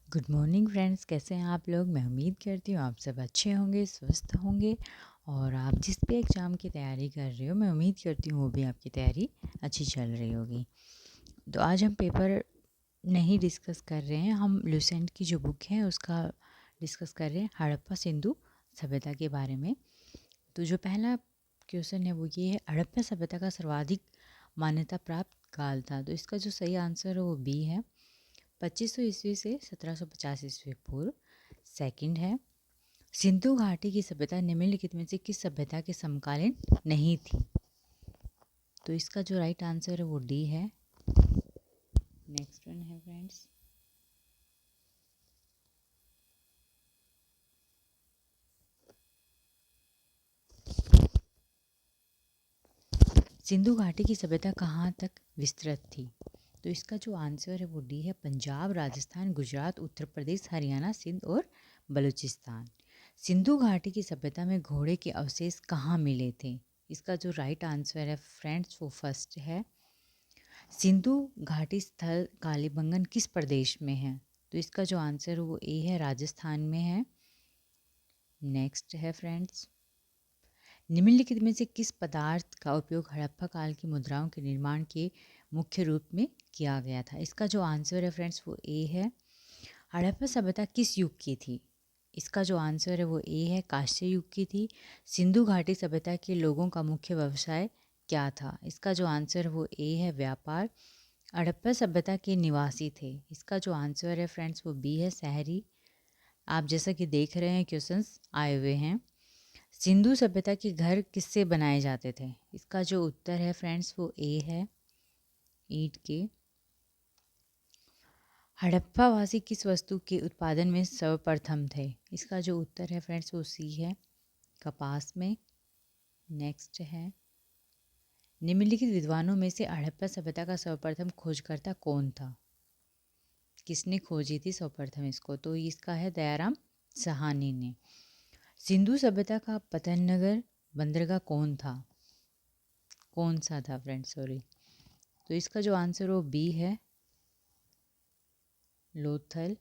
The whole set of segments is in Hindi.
गुड मॉर्निंग फ्रेंड्स, कैसे हैं आप लोग। मैं उम्मीद करती हूँ आप सब अच्छे होंगे, स्वस्थ होंगे। और आप जिस भी एग्ज़ाम की तैयारी कर रहे हो, मैं उम्मीद करती हूँ वो भी आपकी तैयारी अच्छी चल रही होगी। तो आज हम पेपर नहीं डिस्कस कर रहे हैं, हम लुसेंट की जो बुक है उसका डिस्कस कर रहे हैं, हड़प्पा सिंधु सभ्यता के बारे में। तो जो पहला क्वेश्चन है वो ये है, हड़प्पा सभ्यता का सर्वाधिक मान्यता प्राप्त काल था। तो इसका जो सही आंसर है वो बी है, 2500 ईस्वी से 1750 ईस्वी पूर्व। सेकंड है, सिंधु घाटी की सभ्यता निम्नलिखित में से किस सभ्यता के समकालीन नहीं थी। तो इसका जो राइट आंसर है वो डी है। नेक्स्ट वन है फ्रेंड्स, सिंधु घाटी की सभ्यता कहाँ तक विस्तृत थी। तो इसका जो आंसर है वो डी है, पंजाब, राजस्थान, गुजरात, उत्तर प्रदेश, हरियाणा, सिंध और बलूचिस्तान। सिंधु घाटी की सभ्यता में घोड़े के अवशेष कहाँ मिले थे। इसका जो राइट आंसर है फ्रेंड्स वो फर्स्ट है, सिंधु घाटी स्थल कालीबंगन किस प्रदेश में है। तो इसका जो आंसर है वो ए है, राजस्थान में है। नेक्स्ट है फ्रेंड्स, निम्नलिखित में से किस पदार्थ का उपयोग हड़प्पा काल की मुद्राओं के निर्माण के मुख्य रूप में किया गया था। इसका जो आंसर है फ्रेंड्स वो ए है, हड़प्पा सभ्यता किस युग की थी। इसका जो आंसर है वो ए है, कांस्य युग की थी। सिंधु घाटी सभ्यता के लोगों का मुख्य व्यवसाय क्या था। इसका जो आंसर है वो ए है, व्यापार। हड़प्पा सभ्यता के निवासी थे। इसका जो आंसर है फ्रेंड्स वो बी है, शहरी। आप जैसा कि देख रहे हैं क्वेश्चंस आए हुए हैं। सिंधु सभ्यता के घर किससे बनाए जाते थे। इसका जो उत्तर है फ्रेंड्स वो ए है, ईंट के। हड़प्पा वासी किस वस्तु के उत्पादन में सर्वप्रथम थे। इसका जो उत्तर है फ्रेंड्स वो सी है, कपास में। नेक्स्ट है, निम्नलिखित विद्वानों में से हड़प्पा सभ्यता का सर्वप्रथम खोजकर्ता कौन था। किसने खोजी थी सर्वप्रथम इसको। तो इसका है दयाराम साहनी ने। सिंधु सभ्यता का पतन नगर बंदरगाह कौन सा था फ्रेंड्स, सॉरी। तो इसका जो आंसर वो बी है, लोथल।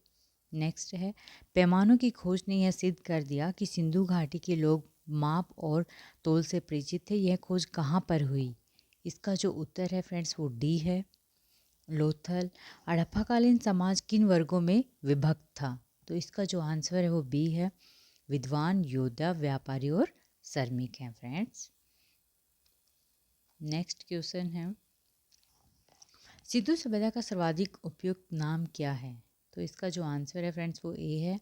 नेक्स्ट है, पैमानों की खोज ने यह सिद्ध कर दिया कि सिंधु घाटी के लोग माप और तोल से परिचित थे। यह खोज कहाँ पर हुई। इसका जो उत्तर है फ्रेंड्स वो डी है, लोथल। हड़प्पाकालीन समाज किन वर्गों में विभक्त था। तो इसका जो आंसर है वो बी है, विद्वान, योद्धा, व्यापारी और श्रमिक हैं फ्रेंड्स। नेक्स्ट क्वेश्चन है, सिंधु सभ्यता का सर्वाधिक उपयुक्त नाम क्या है। तो इसका जो आंसर है फ्रेंड्स वो ए है,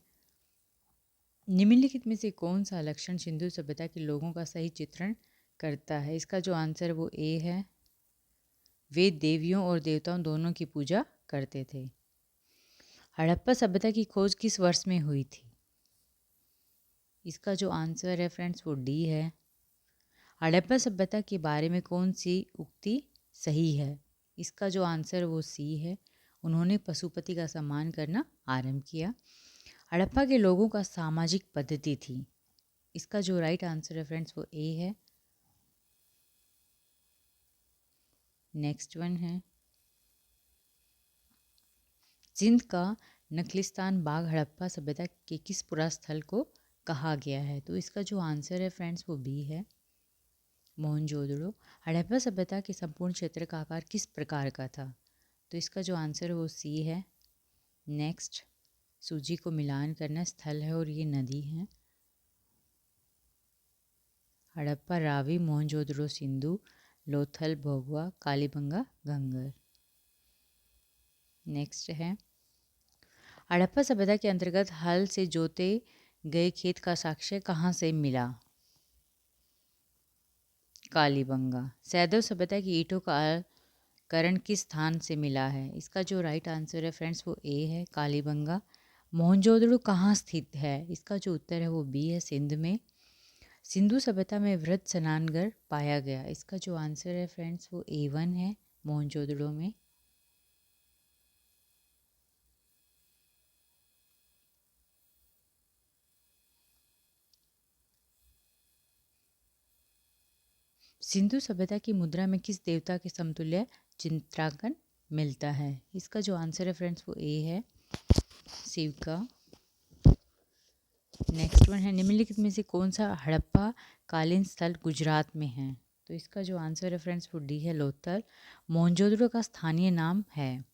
निम्नलिखित में से कौन सा लक्षण सिंधु सभ्यता के लोगों का सही चित्रण करता है। इसका जो आंसर है वो ए है, वे देवियों और देवताओं दोनों की पूजा करते थे। हड़प्पा सभ्यता की खोज किस वर्ष में हुई थी। इसका जो आंसर है फ्रेंड्स वो डी है, हड़प्पा सभ्यता के बारे में कौन सी उक्ति सही है। इसका जो आंसर वो सी है, उन्होंने पशुपति का सम्मान करना आरंभ किया। हड़प्पा के लोगों का सामाजिक पद्धति थी। इसका जो राइट आंसर है फ्रेंड्स वो ए है। नेक्स्ट वन है, सिंध का नखलिस्तान बाग हड़प्पा सभ्यता के किस पुरा स्थल को कहा गया है। तो इसका जो आंसर है फ्रेंड्स वो बी है, मोहनजोदड़ो। हड़प्पा सभ्यता के संपूर्ण क्षेत्र का आकार किस प्रकार का था। तो इसका जो आंसर है वो सी है। नेक्स्ट, सूजी को मिलान करना स्थल है और ये नदी है। हड़प्पा, रावी, मोहनजोदड़ो सिंधु, लोथल भोगवा, कालीबंगा घंगर। नेक्स्ट है, हड़प्पा सभ्यता के अंतर्गत हल से जोते गए खेत का साक्ष्य कहाँ से मिला। कालीबंगा। सैदव सभ्यता की ईंटों का करण किस स्थान से मिला है। इसका जो राइट आंसर है फ्रेंड्स वो ए है, कालीबंगा। मोहनजोदड़ो कहाँ स्थित है। इसका जो उत्तर है वो बी है, सिंध में। सिंधु सभ्यता में वृहद स्नानघर पाया गया। इसका जो आंसर है फ्रेंड्स वो ए1 है, मोहनजोदड़ो में। सिंधु सभ्यता की मुद्रा में किस देवता के समतुल्य चित्रांकन मिलता है। इसका जो आंसर है फ्रेंड्स वो ए है, सिवका। नेक्स्ट वन है निम्नलिखित में से कौन सा हड़प्पा कालीन स्थल गुजरात में है? तो इसका जो आंसर है फ्रेंड्स वो डी है लोथल। मोहनजोदड़ो का स्थानीय नाम है,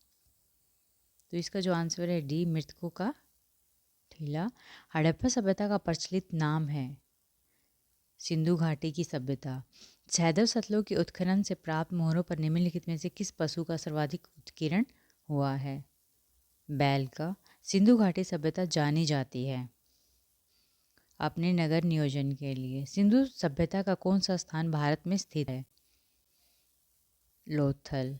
तो इसका जो आंसर है डी मृतकों का टीला। हड़प्पा सभ्यता का प्रचलित नाम है सिंधु घाटी की सभ्यता। सैदव सतलों के उत्खनन से प्राप्त मोहरों पर निम्नलिखित में से किस पशु का सर्वाधिक उत्कीर्ण हुआ है? बैल का। सिंधु घाटी सभ्यता जानी जाती है अपने नगर नियोजन के लिए। सिंधु सभ्यता का कौन सा स्थान भारत में स्थित है? लोथल।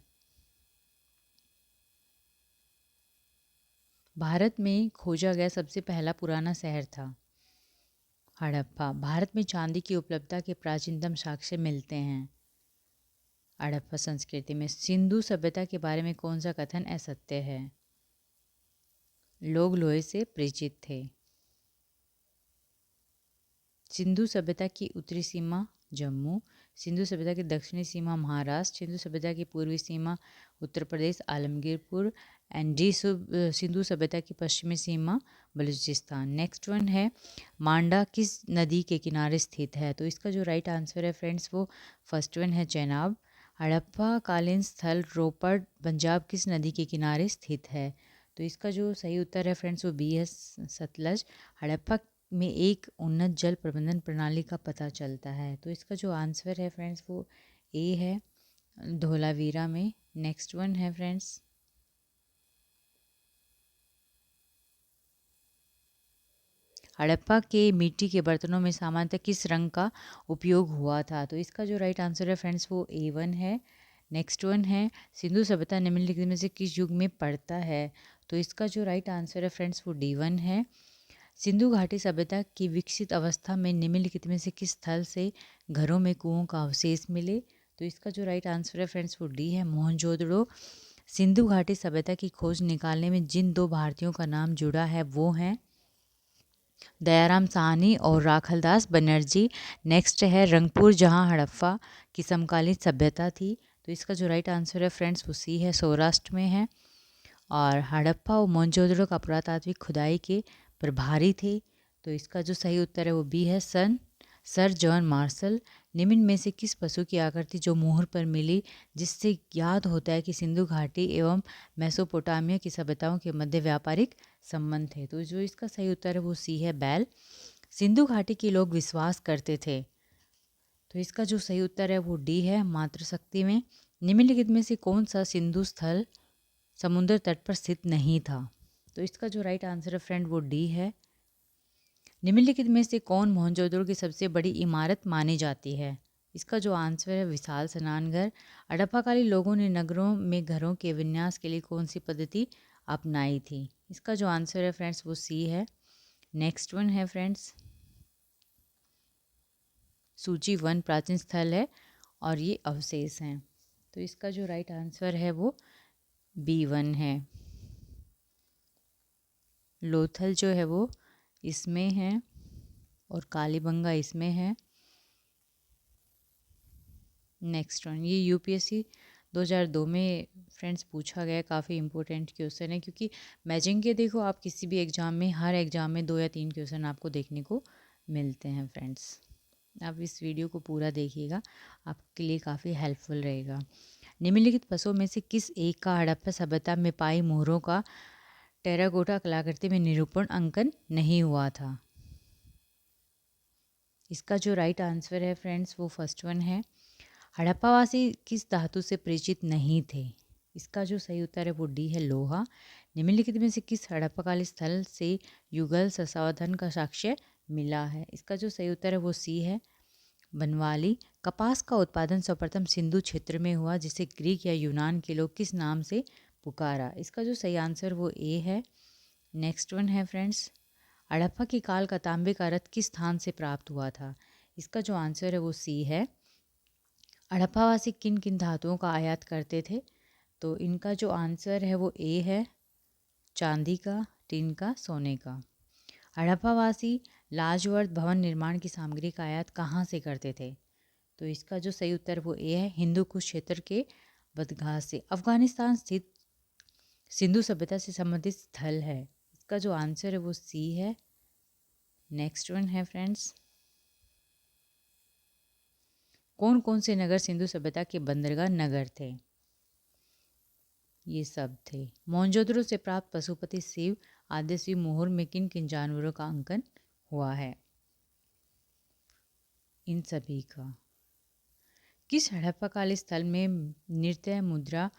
भारत में खोजा गया सबसे पहला पुराना शहर था हड़प्पा। भारत में चांदी की उपलब्धता के प्राचीनतम साक्ष्य मिलते हैं हड़प्पा संस्कृति में। सिंधु सभ्यता के बारे में कौन सा कथन असत्य है? लोग लोहे से परिचित थे। सिंधु सभ्यता की उत्तरी सीमा जम्मू, सिंधु सभ्यता की दक्षिणी सीमा महाराष्ट्र, सिंधु सभ्यता की पूर्वी सीमा उत्तर प्रदेश आलमगीरपुर, एंड डी सिंधु सभ्यता की पश्चिमी सीमा बलूचिस्तान। नेक्स्ट वन है मांडा किस नदी के किनारे स्थित है? तो इसका जो राइट आंसर है फ्रेंड्स वो फर्स्ट वन है चेनाब। हड़प्पा कालीन स्थल रोपड़ पंजाब किस नदी के किनारे स्थित है? तो इसका जो सही उत्तर है फ्रेंड्स वो बी है सतलज। हड़प्पा में एक उन्नत जल प्रबंधन प्रणाली का पता चलता है, तो इसका जो आंसर है फ्रेंड्स वो ए है धोलावीरा में। नेक्स्ट वन है फ्रेंड्स हड़प्पा के मिट्टी के बर्तनों में सामान्यतः किस रंग का उपयोग हुआ था? तो इसका जो राइट आंसर है फ्रेंड्स वो ए वन है। नेक्स्ट वन है सिंधु सभ्यता निम्नलिखित में से किस युग में पड़ता है? तो इसका जो राइट आंसर है फ्रेंड्स वो डी वन है। सिंधु घाटी सभ्यता की विकसित अवस्था में निम्नलिखित में से किस स्थल से घरों में कुओं का अवशेष मिले? तो इसका जो राइट आंसर है फ्रेंड्स वो डी है मोहनजोदड़ो। सिंधु घाटी सभ्यता की खोज निकालने में जिन दो भारतीयों का नाम जुड़ा है वो हैं दयाराम साहनी और राखलदास बनर्जी। नेक्स्ट है रंगपुर जहां हड़प्पा की समकालीन सभ्यता थी। तो इसका जो राइट आंसर है फ्रेंड्स वो सी है सौराष्ट्र में है। और हड़प्पा और मोहनजोदड़ो का पुरातात्विक खुदाई के प्रभारी थे, तो इसका जो सही उत्तर है वो बी है सर जॉन मार्शल। निम्न में से किस पशु की आकृति जो मोहर पर मिली जिससे याद होता है कि सिंधु घाटी एवं मेसोपोटामिया की सभ्यताओं के मध्य व्यापारिक संबंध थे? तो जो इसका सही उत्तर है वो सी है बैल। सिंधु घाटी के लोग विश्वास करते थे, तो इसका जो सही उत्तर है वो डी है मातृशक्ति में। निम्नलिखित में से कौन सा सिंधु स्थल समुद्र तट पर स्थित नहीं था? तो इसका जो राइट आंसर है फ्रेंड वो डी है। निम्नलिखित में से कौन मोहनजोदड़ो की सबसे बड़ी इमारत मानी जाती है? इसका जो आंसर है विशाल स्नानघर। हड़प्पाकालीन लोगों ने नगरों में घरों के विन्यास के लिए कौन सी पद्धति अपनाई थी? इसका जो आंसर है फ्रेंड्स वो सी है। नेक्स्ट वन है फ्रेंड्स सूची वन प्राचीन स्थल है और ये अवशेष हैं, तो इसका जो राइट आंसर है वो बी वन है। लोथल जो है वो इसमें है और कालीबंगा इसमें है। नेक्स्ट वन ये यूपीएससी 2002 में फ्रेंड्स पूछा गया, काफ़ी इंपॉर्टेंट क्वेश्चन है क्योंकि मैचिंग के देखो आप किसी भी एग्ज़ाम में हर एग्ज़ाम में 2 या 3 क्वेश्चन आपको देखने को मिलते हैं फ्रेंड्स। आप इस वीडियो को पूरा देखिएगा, आपके लिए काफ़ी हेल्पफुल रहेगा। निम्नलिखित पशुओं में से किस एक का हड़प्पा सभ्यता में पाई मोहरों का टेराकोटा कलाकृति में निरूपण अंकन नहीं हुआ था? इसका जो राइट आंसर है फ्रेंड्स वो फर्स्ट वन है। हड़प्पावासी किस धातु से परिचित नहीं थे? इसका जो सही उत्तर है वो डी है लोहा। निम्नलिखित में से किस हड़प्पाकालीन स्थल से युगल संसाधन का साक्ष्य मिला है? इसका जो सही उत्तर है वो सी है बनवाली। कपास का उत्पादन सर्वप्रथम सिंधु क्षेत्र में हुआ जिसे ग्रीक या यूनान के लोग किस नाम से पुकारा? इसका जो सही आंसर वो ए है। नेक्स्ट वन है फ्रेंड्स हड़प्पा की काल का तांबे का रथ किस स्थान से प्राप्त हुआ था? इसका जो आंसर है वो सी है। हड़प्पावासी किन किन धातुओं का आयात करते थे? तो इनका जो आंसर है वो ए है चांदी का, टिन का, सोने का। हड़प्पावासी लाजवर्थ भवन निर्माण की सामग्री का आयात कहाँ से करते थे? तो इसका जो सही उत्तर वो ए है हिंदू कुश क्षेत्र के बदगाह से। अफगानिस्तान स्थित सिंधु सभ्यता से संबंधित स्थल है, इसका जो आंसर है वो सी है। नेक्स्ट वन है फ्रेंड्स, कौन कौन से नगर सिंधु सभ्यता के बंदरगाह नगर थे? ये सब थे। मोहनजोदड़ो से प्राप्त पशुपति शिव आदि शिव मोहर में किन किन जानवरों का अंकन हुआ है? इन सभी का। किस हड़प्पा काल स्थल में नृत्य मुद्रा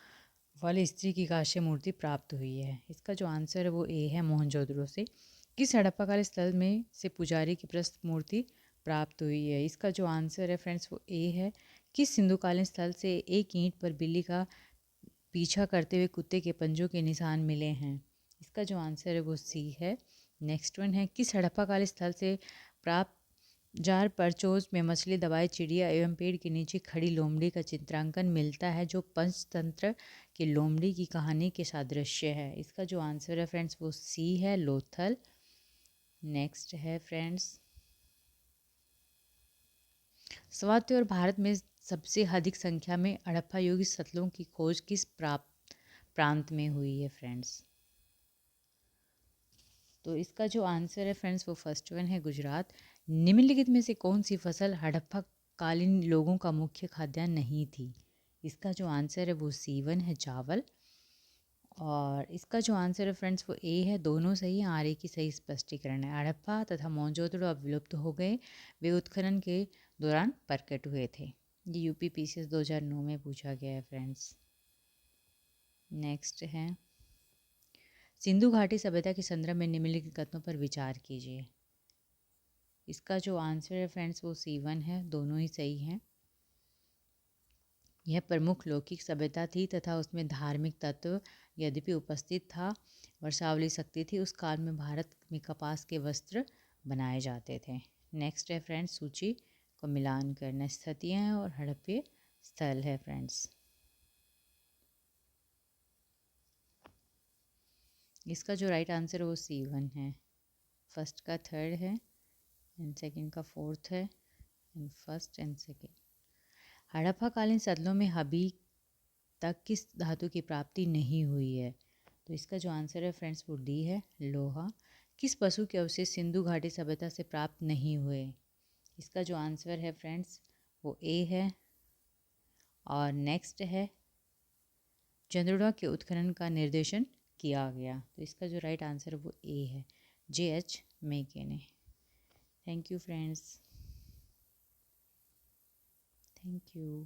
वाली स्त्री की कांस्य मूर्ति प्राप्त हुई है? इसका जो आंसर है वो ए है, मोहनजोदड़ो से। किस हड़प्पा काल स्थल में से पुजारी की प्रस्तुत मूर्ति प्राप्त हुई है? इसका जो आंसर है फ्रेंड्स वो ए है। किस सिंधुकालीन स्थल से एक ईंट पर बिल्ली का पीछा करते हुए कुत्ते के पंजों के निशान मिले हैं? इसका जो आंसर है वो सी है। नेक्स्ट वन है, किस हड़प्पा काल स्थल से प्राप्त जार परचोज में मछली दबाई चिड़िया एवं पेड़ के नीचे खड़ी लोमड़ी का चित्रांकन मिलता है जो पंचतंत्र के लोमड़ी की कहानी के सादृश्य है? इसका जो आंसर है फ्रेंड्स वो सी है, लोथल। नेक्स्ट है फ्रेंड्स, स्वाति और भारत में सबसे अधिक संख्या में हड़प्पा युगीय सतलों की खोज किस प्रांत में हुई है फ्रेंड्स? तो इसका जो आंसर है फ्रेंड्स वो फर्स्ट वन है, गुजरात। निम्नलिखित में से कौन सी फसल हड़प्पा कालीन लोगों का मुख्य खाद्यान्न नहीं थी? इसका जो आंसर है वो सी वन है, चावल। और इसका जो आंसर है फ्रेंड्स वो ए है, दोनों सही हैं। आर ए की सही स्पष्टीकरण है। हड़प्पा तथा मोहनजोदड़ो अब विलुप्त हो गए, वे उत्खनन के दौरान प्रकट हुए थे। ये यूपी पीसीएस 2009 में पूछा गया है फ्रेंड्स। नेक्स्ट है, सिंधु घाटी सभ्यता के संदर्भ में निम्नलिखित कथनों पर विचार कीजिए। इसका जो आंसर है फ्रेंड्स वो सी वन है, दोनों ही सही हैं। यह प्रमुख लौकिक सभ्यता थी तथा उसमें धार्मिक तत्व यद्यपि उपस्थित था, वर्षावली शक्ति थी। उस काल में भारत में कपास के वस्त्र बनाए जाते थे। नेक्स्ट है फ्रेंड्स, सूची को मिलान करना, स्थितियाँ और हड़प्पे स्थल है फ्रेंड्स। इसका जो राइट आंसर है वो सी वन है। फर्स्ट का थर्ड है एंड सेकंड का फोर्थ है and first and second. Harappa कालीन सतलों में अभी तक किस धातु की प्राप्ति नहीं हुई है? तो इसका जो आंसर है फ्रेंड्स वो डी है, लोहा। किस पशु के अवशेष सिंधु घाटी सभ्यता से प्राप्त नहीं हुए? इसका जो आंसर है फ्रेंड्स वो ए है। और नेक्स्ट है, चंद्रोड़ा के उत्खनन का निर्देशन किया गया। तो इसका जो राइट आंसर है वो ए है, JH मेके ने। Thank you friends, thank you.